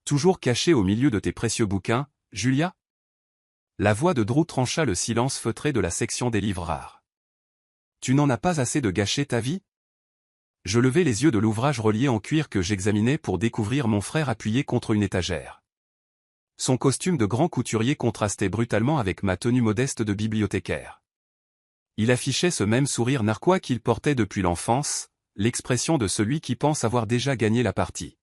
Toujours caché au milieu de tes précieux bouquins, Julia? La voix de Drew trancha le silence feutré de la section des livres rares. Tu n'en as pas assez de gâcher ta vie? Je levai les yeux de l'ouvrage relié en cuir que j'examinais pour découvrir mon frère appuyé contre une étagère. Son costume de grand couturier contrastait brutalement avec ma tenue modeste de bibliothécaire. Il affichait ce même sourire narquois qu'il portait depuis l'enfance, l'expression de celui qui pense avoir déjà gagné la partie.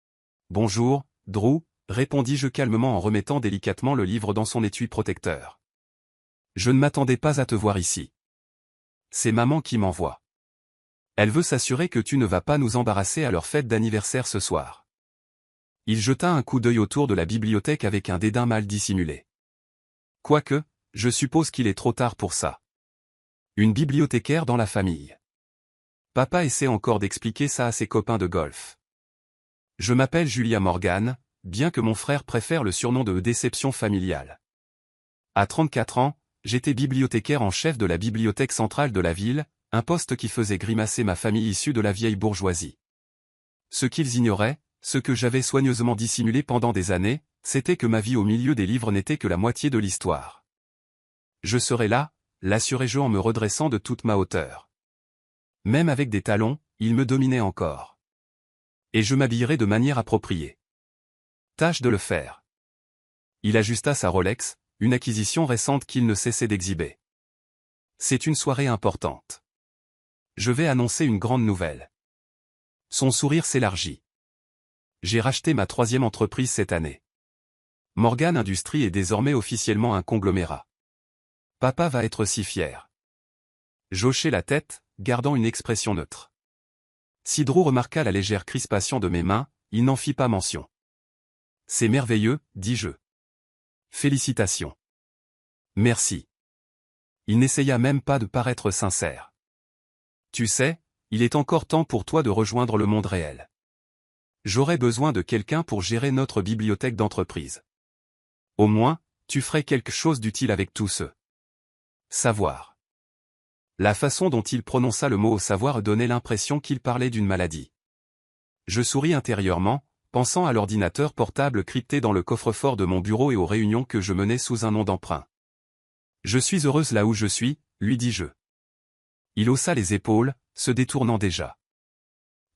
« Bonjour, Drew », répondis-je calmement en remettant délicatement le livre dans son étui protecteur. « Je ne m'attendais pas à te voir ici. C'est maman qui m'envoie. Elle veut s'assurer que tu ne vas pas nous embarrasser à leur fête d'anniversaire ce soir. » Il jeta un coup d'œil autour de la bibliothèque avec un dédain mal dissimulé. Quoique, je suppose qu'il est trop tard pour ça. Une bibliothécaire dans la famille. Papa essaie encore d'expliquer ça à ses copains de golf. Je m'appelle Julia Morgan, bien que mon frère préfère le surnom de déception familiale. À 34 ans, j'étais bibliothécaire en chef de la bibliothèque centrale de la ville, un poste qui faisait grimacer ma famille issue de la vieille bourgeoisie. Ce qu'ils ignoraient, ce que j'avais soigneusement dissimulé pendant des années, c'était que ma vie au milieu des livres n'était que la moitié de l'histoire. Je serai là, l'assurai-je en me redressant de toute ma hauteur. Même avec des talons, il me dominait encore. Et je m'habillerai de manière appropriée. Tâche de le faire. Il ajusta sa Rolex, une acquisition récente qu'il ne cessait d'exhiber. C'est une soirée importante. Je vais annoncer une grande nouvelle. Son sourire s'élargit. J'ai racheté ma 3e entreprise cette année. Morgan Industries est désormais officiellement un conglomérat. Papa va être si fier. J'hochai la tête, gardant une expression neutre. Si Drew remarqua la légère crispation de mes mains, il n'en fit pas mention. C'est merveilleux, dis-je. Félicitations. Merci. Il n'essaya même pas de paraître sincère. Tu sais, il est encore temps pour toi de rejoindre le monde réel. J'aurais besoin de quelqu'un pour gérer notre bibliothèque d'entreprise. Au moins, tu ferais quelque chose d'utile avec tout ce savoir. La façon dont il prononça le mot au savoir donnait l'impression qu'il parlait d'une maladie. Je souris intérieurement, pensant à l'ordinateur portable crypté dans le coffre-fort de mon bureau et aux réunions que je menais sous un nom d'emprunt. Je suis heureuse là où je suis, lui dis-je. Il haussa les épaules, se détournant déjà.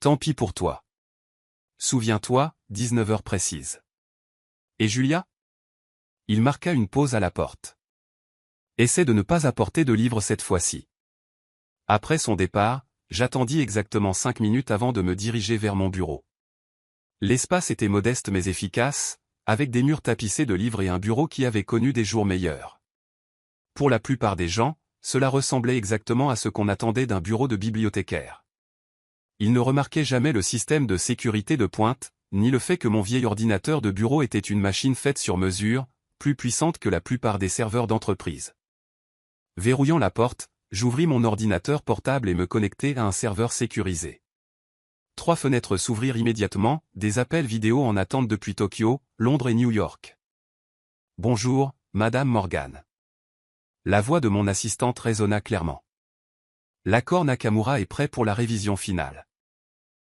Tant pis pour toi. Souviens-toi, 19 heures précises. Et Julia? Il marqua une pause à la porte. Essaie de ne pas apporter de livre cette fois-ci. Après son départ, j'attendis exactement 5 minutes avant de me diriger vers mon bureau. L'espace était modeste mais efficace, avec des murs tapissés de livres et un bureau qui avait connu des jours meilleurs. Pour la plupart des gens, cela ressemblait exactement à ce qu'on attendait d'un bureau de bibliothécaire. Ils ne remarquaient jamais le système de sécurité de pointe, ni le fait que mon vieil ordinateur de bureau était une machine faite sur mesure, plus puissante que la plupart des serveurs d'entreprise. Verrouillant la porte, j'ouvris mon ordinateur portable et me connectai à un serveur sécurisé. 3 fenêtres s'ouvrirent immédiatement, des appels vidéo en attente depuis Tokyo, Londres et New York. « Bonjour, Madame Morgan. » La voix de mon assistante résonna clairement. « L'accord Nakamura est prêt pour la révision finale. »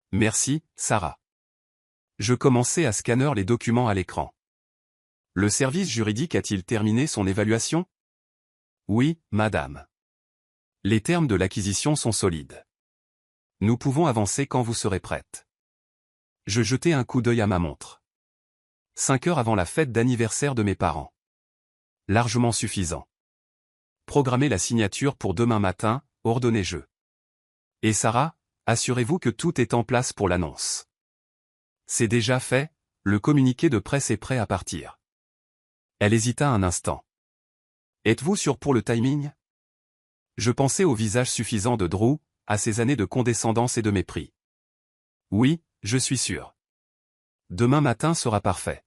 « Merci, Sarah. » Je commençai à scanner les documents à l'écran. « Le service juridique a-t-il terminé son évaluation? » « Oui, madame. Les termes de l'acquisition sont solides. Nous pouvons avancer quand vous serez prête. » Je jetai un coup d'œil à ma montre. 5 heures avant la fête d'anniversaire de mes parents. Largement suffisant. Programmez la signature pour demain matin, ordonnai-je. Et Sarah, assurez-vous que tout est en place pour l'annonce. C'est déjà fait, le communiqué de presse est prêt à partir. Elle hésita un instant. Êtes-vous sûr pour le timing? Je pensais au visage suffisant de Drew, à ses années de condescendance et de mépris. Oui, je suis sûr. Demain matin sera parfait.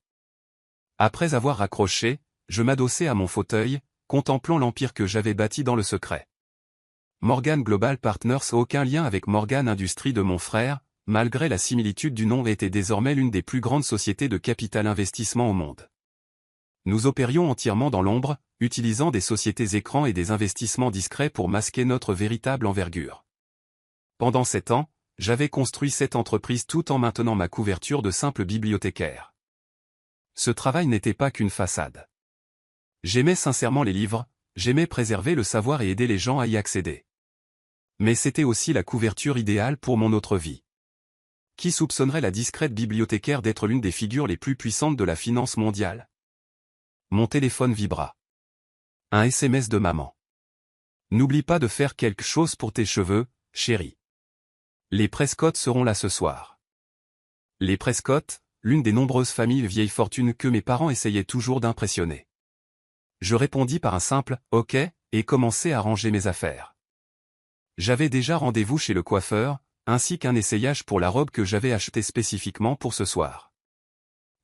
Après avoir raccroché, je m'adossai à mon fauteuil, contemplant l'empire que j'avais bâti dans le secret. Morgan Global Partners, aucun lien avec Morgan Industries de mon frère, malgré la similitude du nom, était désormais l'une des plus grandes sociétés de capital investissement au monde. Nous opérions entièrement dans l'ombre, utilisant des sociétés écrans et des investissements discrets pour masquer notre véritable envergure. Pendant 7 ans, j'avais construit cette entreprise tout en maintenant ma couverture de simple bibliothécaire. Ce travail n'était pas qu'une façade. J'aimais sincèrement les livres, j'aimais préserver le savoir et aider les gens à y accéder. Mais c'était aussi la couverture idéale pour mon autre vie. Qui soupçonnerait la discrète bibliothécaire d'être l'une des figures les plus puissantes de la finance mondiale? Mon téléphone vibra. Un SMS de maman. N'oublie pas de faire quelque chose pour tes cheveux, chérie. Les Prescott seront là ce soir. Les Prescott, l'une des nombreuses familles vieilles fortunes que mes parents essayaient toujours d'impressionner. Je répondis par un simple « Ok » et commençai à ranger mes affaires. J'avais déjà rendez-vous chez le coiffeur, ainsi qu'un essayage pour la robe que j'avais achetée spécifiquement pour ce soir.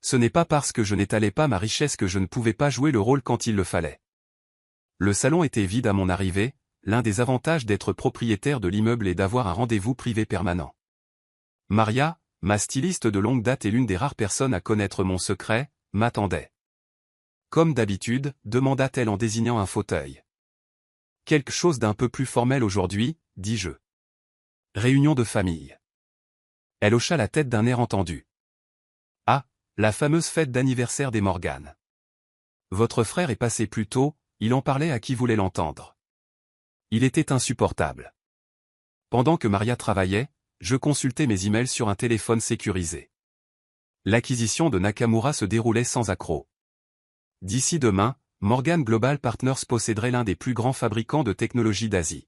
Ce n'est pas parce que je n'étalais pas ma richesse que je ne pouvais pas jouer le rôle quand il le fallait. Le salon était vide à mon arrivée, l'un des avantages d'être propriétaire de l'immeuble est d'avoir un rendez-vous privé permanent. Maria, ma styliste de longue date et l'une des rares personnes à connaître mon secret, m'attendait. Comme d'habitude, demanda-t-elle en désignant un fauteuil. Quelque chose d'un peu plus formel aujourd'hui, dis-je. Réunion de famille. Elle hocha la tête d'un air entendu. Ah, la fameuse fête d'anniversaire des Morgan. Votre frère est passé plus tôt, il en parlait à qui voulait l'entendre. Il était insupportable. Pendant que Maria travaillait, je consultais mes emails sur un téléphone sécurisé. L'acquisition de Nakamura se déroulait sans accroc. D'ici demain, Morgan Global Partners posséderait l'un des plus grands fabricants de technologie d'Asie.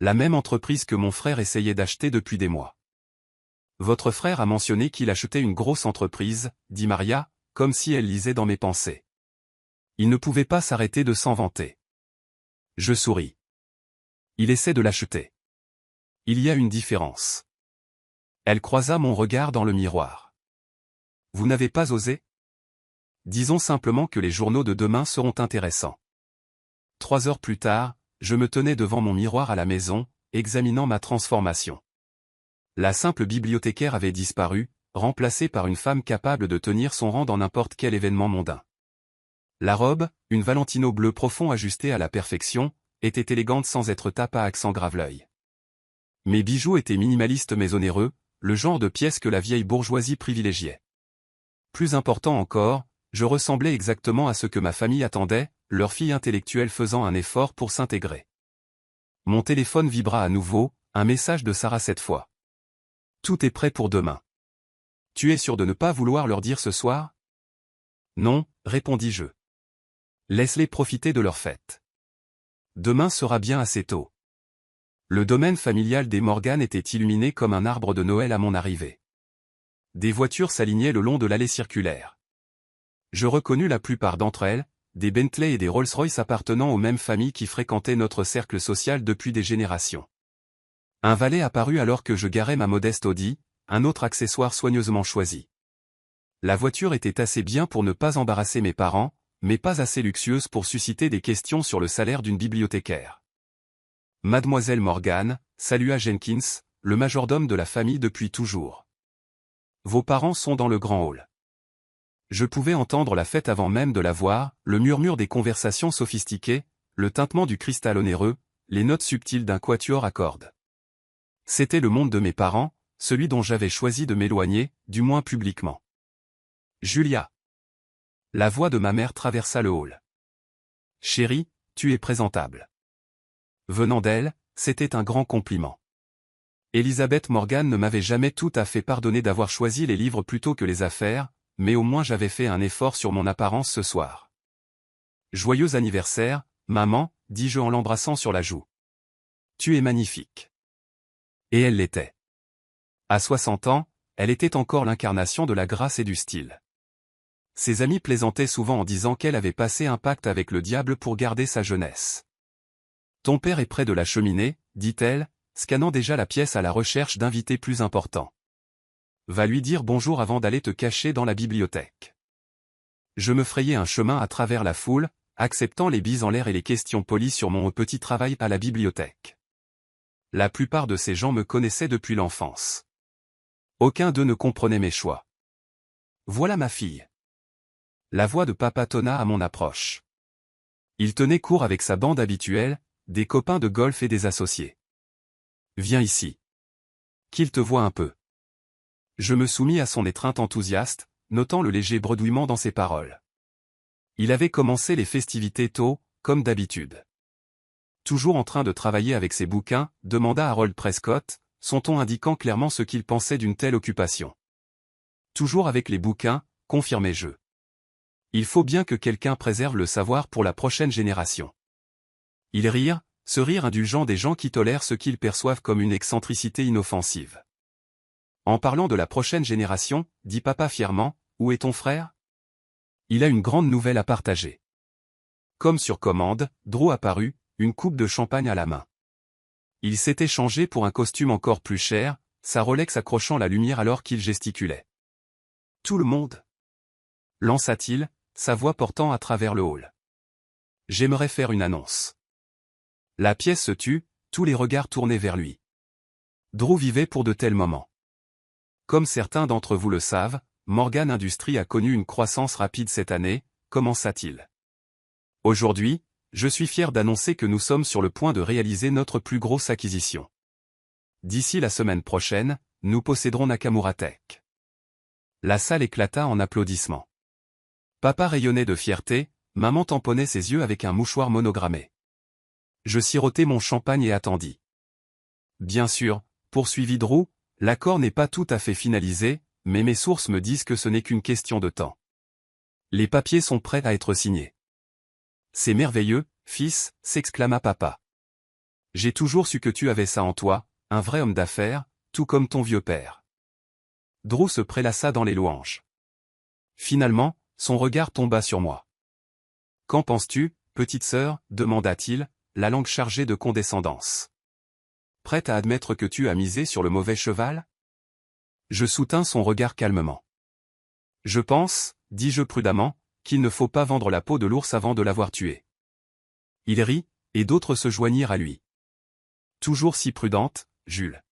La même entreprise que mon frère essayait d'acheter depuis des mois. Votre frère a mentionné qu'il achetait une grosse entreprise, dit Maria, comme si elle lisait dans mes pensées. Il ne pouvait pas s'arrêter de s'en vanter. Je souris. Il essaie de l'acheter. Il y a une différence. Elle croisa mon regard dans le miroir. Vous n'avez pas osé? Disons simplement que les journaux de demain seront intéressants. 3 heures plus tard, je me tenais devant mon miroir à la maison, examinant ma transformation. La simple bibliothécaire avait disparu, remplacée par une femme capable de tenir son rang dans n'importe quel événement mondain. La robe, une Valentino bleu profond ajustée à la perfection, était élégante sans être tape à accent grave-l'œil. Mes bijoux étaient minimalistes mais onéreux, le genre de pièces que la vieille bourgeoisie privilégiait. Plus important encore, je ressemblais exactement à ce que ma famille attendait, leur fille intellectuelle faisant un effort pour s'intégrer. Mon téléphone vibra à nouveau, un message de Sarah cette fois. Tout est prêt pour demain. Tu es sûr de ne pas vouloir leur dire ce soir? Non, répondis-je. Laisse-les profiter de leur fête. Demain sera bien assez tôt. Le domaine familial des Morgan était illuminé comme un arbre de Noël à mon arrivée. Des voitures s'alignaient le long de l'allée circulaire. Je reconnus la plupart d'entre elles, des Bentley et des Rolls-Royce appartenant aux mêmes familles qui fréquentaient notre cercle social depuis des générations. Un valet apparut alors que je garais ma modeste Audi, un autre accessoire soigneusement choisi. La voiture était assez bien pour ne pas embarrasser mes parents, mais pas assez luxueuse pour susciter des questions sur le salaire d'une bibliothécaire. Mademoiselle Morgan, salua Jenkins, le majordome de la famille depuis toujours. Vos parents sont dans le grand hall. Je pouvais entendre la fête avant même de la voir, le murmure des conversations sophistiquées, le tintement du cristal onéreux, les notes subtiles d'un quatuor à cordes. C'était le monde de mes parents, celui dont j'avais choisi de m'éloigner, du moins publiquement. Julia. La voix de ma mère traversa le hall. Chérie, tu es présentable. Venant d'elle, c'était un grand compliment. Elizabeth Morgan ne m'avait jamais tout à fait pardonné d'avoir choisi les livres plutôt que les affaires, mais au moins j'avais fait un effort sur mon apparence ce soir. Joyeux anniversaire, maman, dis-je en l'embrassant sur la joue. Tu es magnifique. Et elle l'était. À 60 ans, elle était encore l'incarnation de la grâce et du style. Ses amis plaisantaient souvent en disant qu'elle avait passé un pacte avec le diable pour garder sa jeunesse. Ton père est près de la cheminée, dit-elle, scannant déjà la pièce à la recherche d'invités plus importants. Va lui dire bonjour avant d'aller te cacher dans la bibliothèque. Je me frayais un chemin à travers la foule, acceptant les bises en l'air et les questions polies sur mon petit travail à la bibliothèque. La plupart de ces gens me connaissaient depuis l'enfance. Aucun d'eux ne comprenait mes choix. Voilà ma fille. La voix de papa tonna à mon approche. Il tenait court avec sa bande habituelle, des copains de golf et des associés. Viens ici. Qu'il te voie un peu. Je me soumis à son étreinte enthousiaste, notant le léger bredouillement dans ses paroles. Il avait commencé les festivités tôt, comme d'habitude. Toujours en train de travailler avec ses bouquins, demanda Harold Prescott, son ton indiquant clairement ce qu'il pensait d'une telle occupation. Toujours avec les bouquins, confirmai-je. Il faut bien que quelqu'un préserve le savoir pour la prochaine génération. Ils rirent, ce rire indulgent des gens qui tolèrent ce qu'ils perçoivent comme une excentricité inoffensive. En parlant de la prochaine génération, dit papa fièrement, où est ton frère? Il a une grande nouvelle à partager. Comme sur commande, Drew apparut, une coupe de champagne à la main. Il s'était changé pour un costume encore plus cher, sa Rolex accrochant la lumière alors qu'il gesticulait. Tout le monde? Lança-t-il, sa voix portant à travers le hall. J'aimerais faire une annonce. La pièce se tut, tous les regards tournés vers lui. Drew vivait pour de tels moments. Comme certains d'entre vous le savent, Morgan Industries a connu une croissance rapide cette année, commença-t-il. Aujourd'hui, je suis fier d'annoncer que nous sommes sur le point de réaliser notre plus grosse acquisition. D'ici la semaine prochaine, nous posséderons Nakamura Tech. La salle éclata en applaudissements. Papa rayonnait de fierté, maman tamponnait ses yeux avec un mouchoir monogrammé. Je sirotai mon champagne et attendis. Bien sûr, poursuivit Drew, l'accord n'est pas tout à fait finalisé, mais mes sources me disent que ce n'est qu'une question de temps. Les papiers sont prêts à être signés. C'est merveilleux, fils, s'exclama papa. J'ai toujours su que tu avais ça en toi, un vrai homme d'affaires, tout comme ton vieux père. Drew se prélaça dans les louanges. Finalement, son regard tomba sur moi. Qu'en penses-tu, petite sœur, demanda-t-il, la langue chargée de condescendance. Prête à admettre que tu as misé sur le mauvais cheval? Je soutins son regard calmement. Je pense, dis-je prudemment, qu'il ne faut pas vendre la peau de l'ours avant de l'avoir tué. Il rit, et d'autres se joignirent à lui. Toujours si prudente, Jules.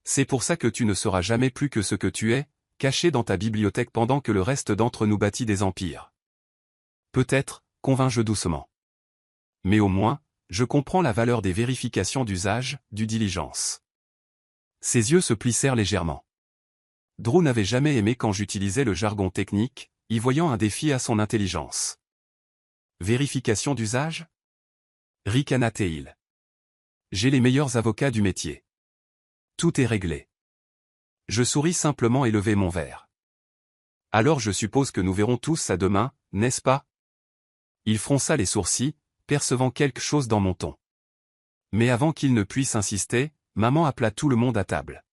C'est pour ça que tu ne seras jamais plus que ce que tu es, caché dans ta bibliothèque pendant que le reste d'entre nous bâtit des empires. Peut-être, convins-je doucement. Mais au moins, je comprends la valeur des vérifications d'usage, du diligence. Ses yeux se plissèrent légèrement. Drew n'avait jamais aimé quand j'utilisais le jargon technique, y voyant un défi à son intelligence. Vérification d'usage? Ricana-t-il. J'ai les meilleurs avocats du métier. Tout est réglé. Je souris simplement et levai mon verre. Alors je suppose que nous verrons tous ça demain, n'est-ce pas? Il fronça les sourcils, percevant quelque chose dans mon ton. Mais avant qu'il ne puisse insister, maman appela tout le monde à table.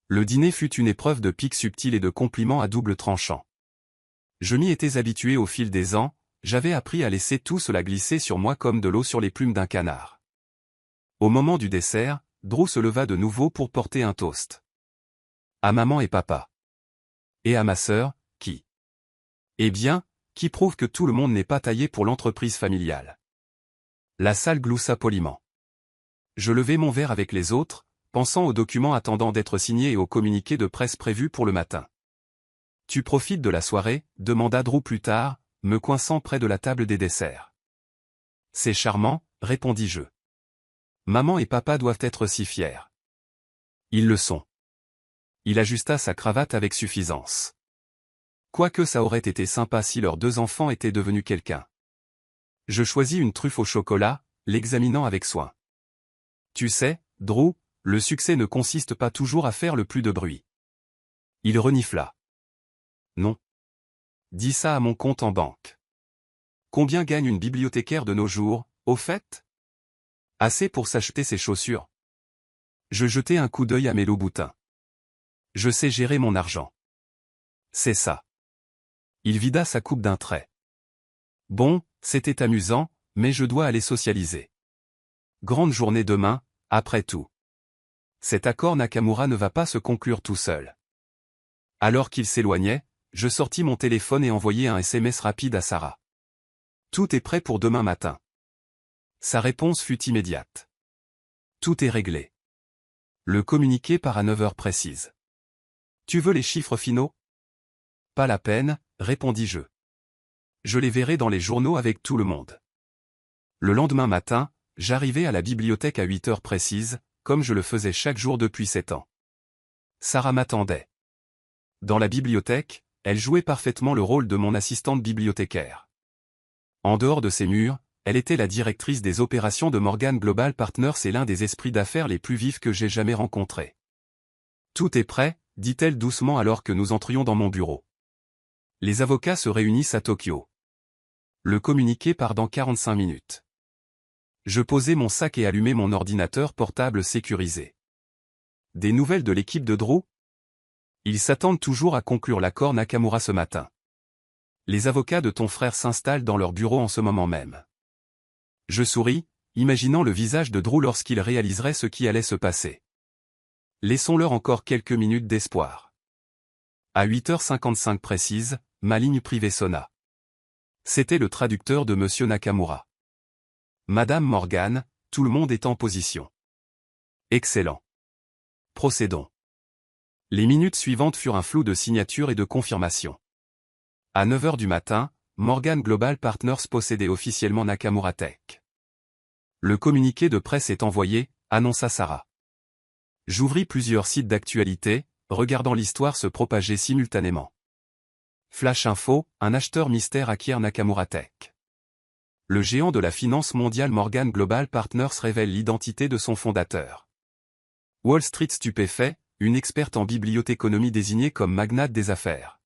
Le dîner fut une épreuve de piques subtiles et de compliments à double tranchant. Je m'y étais habitué au fil des ans, j'avais appris à laisser tout cela glisser sur moi comme de l'eau sur les plumes d'un canard. Au moment du dessert, Drew se leva de nouveau pour porter un toast. À maman et papa. Et à ma sœur, qui? Eh bien, qui prouve que tout le monde n'est pas taillé pour l'entreprise familiale. La salle gloussa poliment. Je levai mon verre avec les autres, pensant aux documents attendant d'être signés et aux communiqués de presse prévus pour le matin. Tu profites de la soirée, demanda Drew plus tard, me coinçant près de la table des desserts. C'est charmant, répondis-je. Maman et papa doivent être si fiers. Ils le sont. Il ajusta sa cravate avec suffisance. Quoique ça aurait été sympa si leurs deux enfants étaient devenus quelqu'un. Je choisis une truffe au chocolat, l'examinant avec soin. Tu sais, Drew, le succès ne consiste pas toujours à faire le plus de bruit. Il renifla. Non. Dis ça à mon compte en banque. Combien gagne une bibliothécaire de nos jours, au fait? Assez pour s'acheter ses chaussures. Je jetai un coup d'œil à mes loups-boutins. Je sais gérer mon argent. C'est ça. Il vida sa coupe d'un trait. Bon, c'était amusant, mais je dois aller socialiser. Grande journée demain, après tout. Cet accord Nakamura ne va pas se conclure tout seul. Alors qu'il s'éloignait, je sortis mon téléphone et envoyai un SMS rapide à Sarah. Tout est prêt pour demain matin. Sa réponse fut immédiate. Tout est réglé. Le communiqué part à 9 heures précises. Tu veux les chiffres finaux? Pas la peine, répondis-je. Je les verrai dans les journaux avec tout le monde. Le lendemain matin, j'arrivai à la bibliothèque à 8 heures précises, comme je le faisais chaque jour depuis 7 ans. Sarah m'attendait. Dans la bibliothèque, elle jouait parfaitement le rôle de mon assistante bibliothécaire. En dehors de ces murs, elle était la directrice des opérations de Morgan Global Partners et l'un des esprits d'affaires les plus vifs que j'ai jamais rencontrés. Tout est prêt, dit-elle doucement alors que nous entrions dans mon bureau. Les avocats se réunissent à Tokyo. Le communiqué part dans 45 minutes. Je posai mon sac et allumai mon ordinateur portable sécurisé. Des nouvelles de l'équipe de Drew? Ils s'attendent toujours à conclure l'accord Nakamura ce matin. Les avocats de ton frère s'installent dans leur bureau en ce moment même. Je souris, imaginant le visage de Drew lorsqu'il réaliserait ce qui allait se passer. Laissons-leur encore quelques minutes d'espoir. À 8h55 précise, ma ligne privée sonna. C'était le traducteur de Monsieur Nakamura. Madame Morgan, tout le monde est en position. Excellent. Procédons. Les minutes suivantes furent un flou de signatures et de confirmations. À 9h du matin, Morgan Global Partners possédait officiellement Nakamura Tech. Le communiqué de presse est envoyé, annonça Sarah. J'ouvris plusieurs sites d'actualité, regardant l'histoire se propager simultanément. Flash Info, un acheteur mystère acquiert Nakamura Tech. Le géant de la finance mondiale Morgan Global Partners révèle l'identité de son fondateur. Wall Street stupéfait, une experte en bibliothéconomie désignée comme magnate des affaires.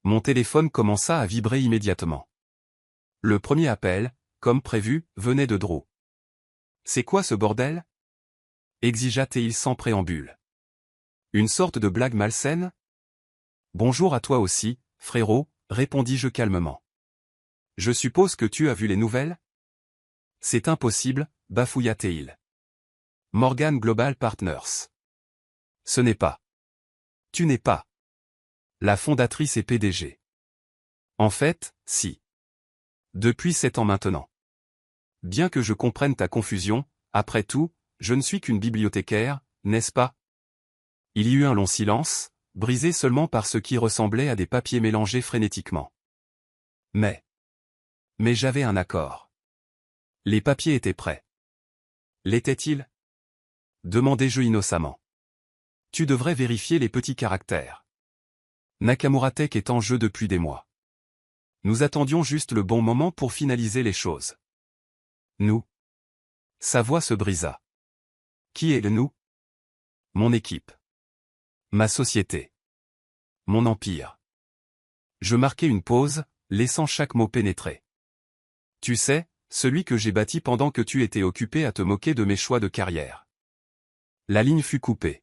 Mon téléphone commença à vibrer immédiatement. Le premier appel, comme prévu, venait de Drew. « C'est quoi ce bordel ?» exigea-t-il sans préambule. Une sorte de blague malsaine ? Bonjour à toi aussi, frérot, répondis-je calmement. Je suppose que tu as vu les nouvelles ? C'est impossible, bafouilla-t-il. Morgan Global Partners. Ce n'est pas. Tu n'es pas. La fondatrice et PDG. En fait, si. Depuis 7 ans maintenant. Bien que je comprenne ta confusion, après tout, je ne suis qu'une bibliothécaire, n'est-ce pas ? Il y eut un long silence, brisé seulement par ce qui ressemblait à des papiers mélangés frénétiquement. Mais j'avais un accord. Les papiers étaient prêts. L'étaient-ils ? Demandai-je innocemment. Tu devrais vérifier les petits caractères. Nakamura Tech est en jeu depuis des mois. Nous attendions juste le bon moment pour finaliser les choses. Nous. Sa voix se brisa. Qui est le nous ? Mon équipe. Ma société. Mon empire. Je marquai une pause, laissant chaque mot pénétrer. Tu sais, celui que j'ai bâti pendant que tu étais occupé à te moquer de mes choix de carrière. La ligne fut coupée.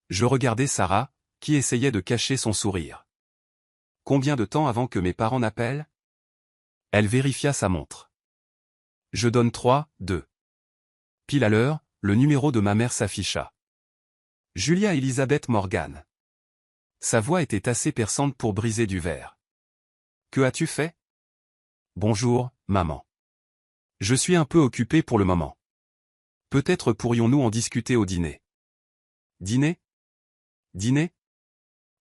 Je regardai Sarah, qui essayait de cacher son sourire. Combien de temps avant que mes parents n'appellent ? Elle vérifia sa montre. Je donne 3, 2. Pile à l'heure, le numéro de ma mère s'afficha. Julia Elizabeth Morgan. Sa voix était assez perçante pour briser du verre. Que as-tu fait ? Bonjour, maman. Je suis un peu occupé pour le moment. Peut-être pourrions-nous en discuter au dîner. Dîner ? Dîner ?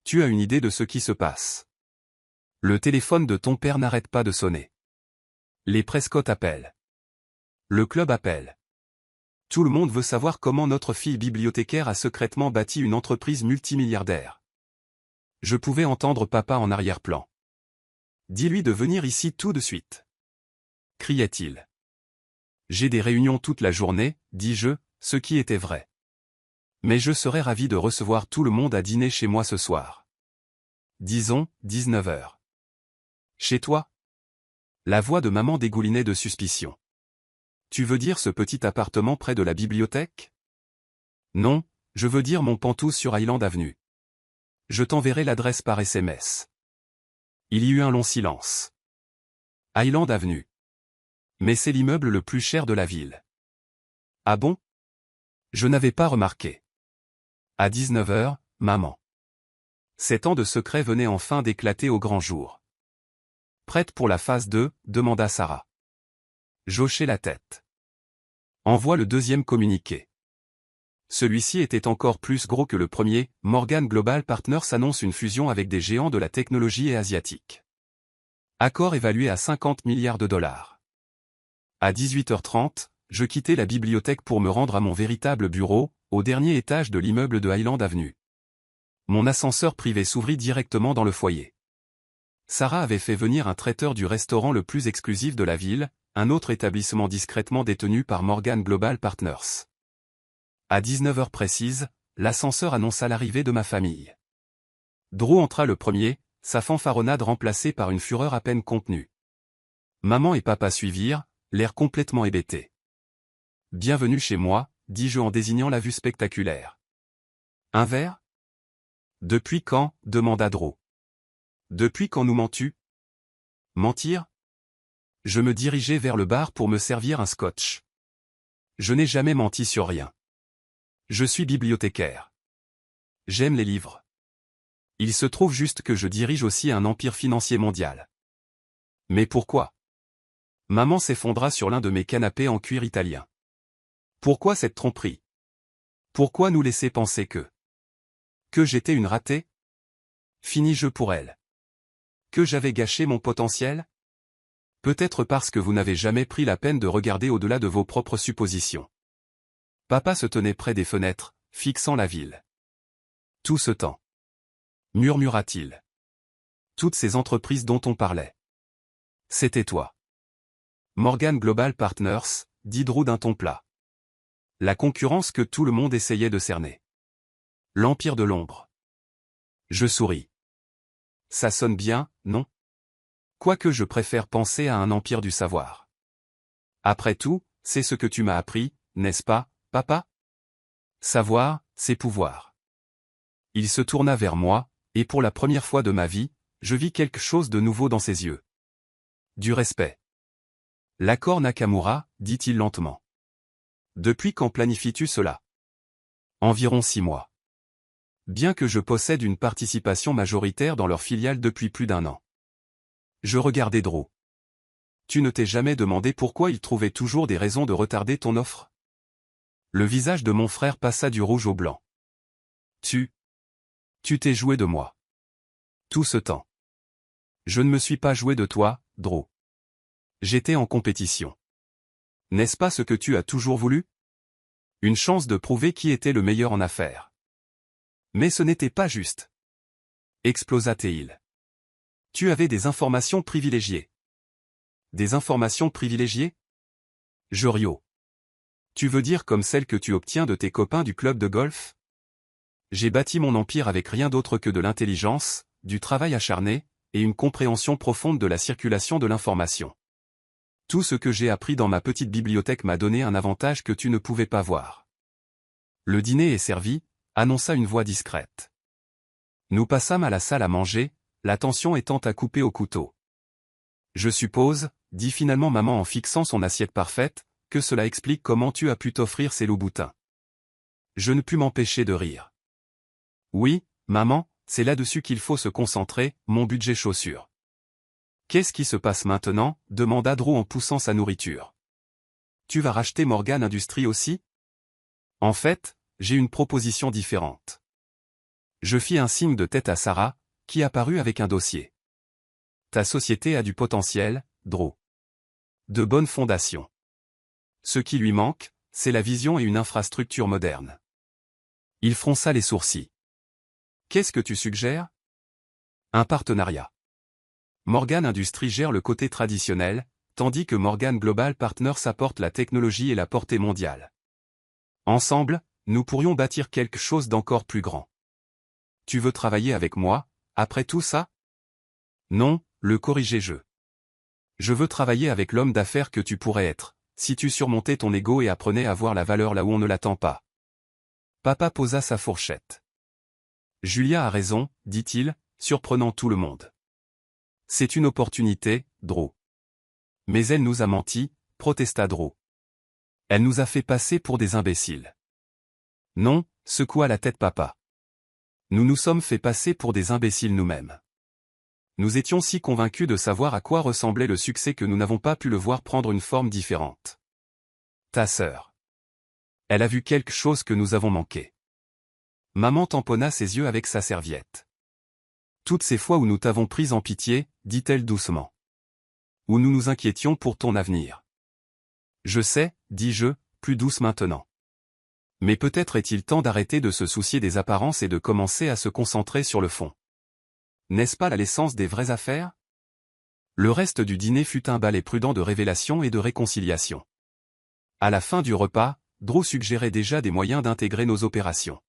Tu as une idée de ce qui se passe. Le téléphone de ton père n'arrête pas de sonner. Les Prescott appellent. Le club appelle. Tout le monde veut savoir comment notre fille bibliothécaire a secrètement bâti une entreprise multimilliardaire. Je pouvais entendre papa en arrière-plan. Dis-lui de venir ici tout de suite. Criait-il. J'ai des réunions toute la journée, dis-je, ce qui était vrai. Mais je serais ravi de recevoir tout le monde à dîner chez moi ce soir. Disons, 19h. Chez toi ? La voix de maman dégoulinait de suspicion. Tu veux dire ce petit appartement près de la bibliothèque ? Non, je veux dire mon pantouse sur Island Avenue. Je t'enverrai l'adresse par SMS. Il y eut un long silence. Island Avenue. Mais c'est l'immeuble le plus cher de la ville. Ah bon ? Je n'avais pas remarqué. À 19h, maman. Ces temps de secret venaient enfin d'éclater au grand jour. Prête pour la phase 2, demanda Sarah. J'hochai la tête. Envoie le deuxième communiqué. Celui-ci était encore plus gros que le premier. Morgan Global Partners annonce une fusion avec des géants de la technologie et asiatique. Accord évalué à 50 milliards de dollars. À 18h30, je quittai la bibliothèque pour me rendre à mon véritable bureau, au dernier étage de l'immeuble de Island Avenue. Mon ascenseur privé s'ouvrit directement dans le foyer. Sarah avait fait venir un traiteur du restaurant le plus exclusif de la ville, un autre établissement discrètement détenu par Morgan Global Partners. À 19 heures précises, l'ascenseur annonça l'arrivée de ma famille. Drew entra le premier, sa fanfaronnade remplacée par une fureur à peine contenue. Maman et papa suivirent, l'air complètement hébété. « Bienvenue chez moi », dis-je en désignant la vue spectaculaire. « Un verre ?»« Depuis quand ?» demanda Drew. « Depuis quand nous mens-tu ?»« Mentir ?» Je me dirigeai vers le bar pour me servir un scotch. Je n'ai jamais menti sur rien. Je suis bibliothécaire. J'aime les livres. Il se trouve juste que je dirige aussi un empire financier mondial. Mais pourquoi ? Maman s'effondra sur l'un de mes canapés en cuir italien. Pourquoi cette tromperie ? Pourquoi nous laisser penser que j'étais une ratée ? Fini-je pour elle. Que j'avais gâché mon potentiel ? Peut-être parce que vous n'avez jamais pris la peine de regarder au-delà de vos propres suppositions. Papa se tenait près des fenêtres, fixant la ville. Tout ce temps. Murmura-t-il. Toutes ces entreprises dont on parlait. C'était toi. Morgan Global Partners, dit Drew d'un ton plat. La concurrence que tout le monde essayait de cerner. L'empire de l'ombre. Je souris. Ça sonne bien, non ? Quoique je préfère penser à un empire du savoir. Après tout, c'est ce que tu m'as appris, n'est-ce pas, papa ? Savoir, c'est pouvoir. Il se tourna vers moi, et pour la première fois de ma vie, je vis quelque chose de nouveau dans ses yeux. Du respect. L'accord Nakamura, dit-il lentement. Depuis quand planifies-tu cela ? Environ 6 mois. Bien que je possède une participation majoritaire dans leur filiale depuis plus d'1 an. Je regardai Drew. Tu ne t'es jamais demandé pourquoi il trouvait toujours des raisons de retarder ton offre ? Le visage de mon frère passa du rouge au blanc. Tu t'es joué de moi. Tout ce temps. Je ne me suis pas joué de toi, Drew. J'étais en compétition. N'est-ce pas ce que tu as toujours voulu ? Une chance de prouver qui était le meilleur en affaires. Mais ce n'était pas juste. Explosa-t-il. Tu avais des informations privilégiées. Des informations privilégiées ? Je riau. Tu veux dire comme celles que tu obtiens de tes copains du club de golf ? J'ai bâti mon empire avec rien d'autre que de l'intelligence, du travail acharné, et une compréhension profonde de la circulation de l'information. Tout ce que j'ai appris dans ma petite bibliothèque m'a donné un avantage que tu ne pouvais pas voir. Le dîner est servi, annonça une voix discrète. Nous passâmes à la salle à manger, la tension étant à couper au couteau. Je suppose, dit finalement maman en fixant son assiette parfaite, que cela explique comment tu as pu t'offrir ces loups-boutins. Je ne pus m'empêcher de rire. Oui, maman, c'est là-dessus qu'il faut se concentrer, mon budget chaussures. Qu'est-ce qui se passe maintenant ? Demanda Drew en poussant sa nourriture. Tu vas racheter Morgan Industries aussi ? En fait, j'ai une proposition différente. Je fis un signe de tête à Sarah, qui apparut avec un dossier. Ta société a du potentiel, Drew. De bonnes fondations. Ce qui lui manque, c'est la vision et une infrastructure moderne. Il fronça les sourcils. Qu'est-ce que tu suggères ? Un partenariat. Morgan Industries gère le côté traditionnel, tandis que Morgan Global Partners apporte la technologie et la portée mondiale. Ensemble, nous pourrions bâtir quelque chose d'encore plus grand. Tu veux travailler avec moi, après tout ça ? Non, le corrigeai-je. Je veux travailler avec l'homme d'affaires que tu pourrais être, si tu surmontais ton ego et apprenais à voir la valeur là où on ne l'attend pas. Papa posa sa fourchette. Julia a raison, dit-il, surprenant tout le monde. C'est une opportunité, Drew. Mais elle nous a menti, protesta Drew. Elle nous a fait passer pour des imbéciles. Non, secoua la tête papa. Nous nous sommes fait passer pour des imbéciles nous-mêmes. Nous étions si convaincus de savoir à quoi ressemblait le succès que nous n'avons pas pu le voir prendre une forme différente. Ta sœur. Elle a vu quelque chose que nous avons manqué. Maman tamponna ses yeux avec sa serviette. Toutes ces fois où nous t'avons pris en pitié, dit-elle doucement. Où nous nous inquiétions pour ton avenir. Je sais, dis-je, plus douce maintenant. Mais peut-être est-il temps d'arrêter de se soucier des apparences et de commencer à se concentrer sur le fond. N'est-ce pas là l'essence des vraies affaires? Le reste du dîner fut un ballet prudent de révélation et de réconciliation. À la fin du repas, Drew suggérait déjà des moyens d'intégrer nos opérations.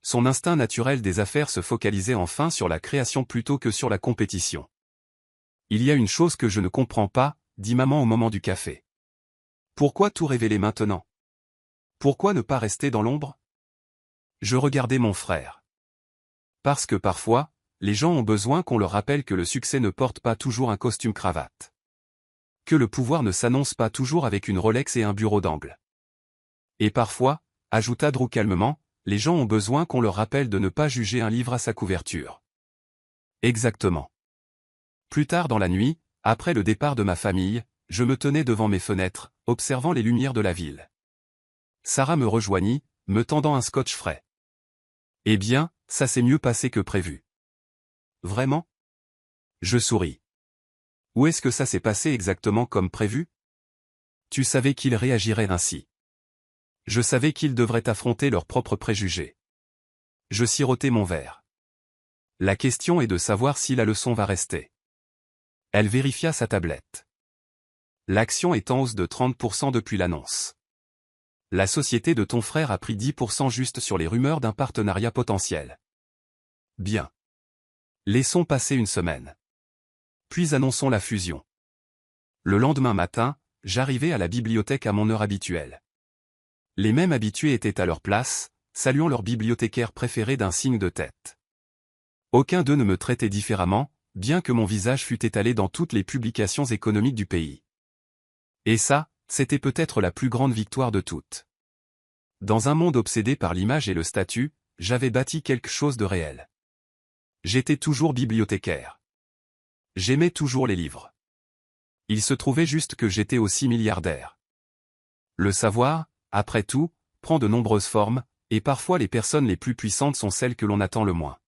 Son instinct naturel des affaires se focalisait enfin sur la création plutôt que sur la compétition. Il y a une chose que je ne comprends pas, dit maman au moment du café. Pourquoi tout révéler maintenant? Pourquoi ne pas rester dans l'ombre? Je regardais mon frère. Parce que parfois, les gens ont besoin qu'on leur rappelle que le succès ne porte pas toujours un costume-cravate. Que le pouvoir ne s'annonce pas toujours avec une Rolex et un bureau d'angle. Et parfois, ajouta Drew calmement, les gens ont besoin qu'on leur rappelle de ne pas juger un livre à sa couverture. Exactement. Plus tard dans la nuit, après le départ de ma famille, je me tenais devant mes fenêtres, observant les lumières de la ville. Sarah me rejoignit, me tendant un scotch frais. Eh bien, ça s'est mieux passé que prévu. Vraiment? Je souris. Où est-ce que ça s'est passé exactement comme prévu? Tu savais qu'ils réagiraient ainsi. Je savais qu'ils devraient affronter leurs propres préjugés. Je sirotais mon verre. La question est de savoir si la leçon va rester. Elle vérifia sa tablette. L'action est en hausse de 30% depuis l'annonce. La société de ton frère a pris 10% juste sur les rumeurs d'un partenariat potentiel. Bien. Laissons passer une semaine. Puis annonçons la fusion. Le lendemain matin, j'arrivai à la bibliothèque à mon heure habituelle. Les mêmes habitués étaient à leur place, saluant leur bibliothécaire préféré d'un signe de tête. Aucun d'eux ne me traitait différemment, bien que mon visage fût étalé dans toutes les publications économiques du pays. Et ça, c'était peut-être la plus grande victoire de toutes. Dans un monde obsédé par l'image et le statut, j'avais bâti quelque chose de réel. J'étais toujours bibliothécaire. J'aimais toujours les livres. Il se trouvait juste que j'étais aussi milliardaire. Le savoir, après tout, prend de nombreuses formes, et parfois les personnes les plus puissantes sont celles que l'on attend le moins.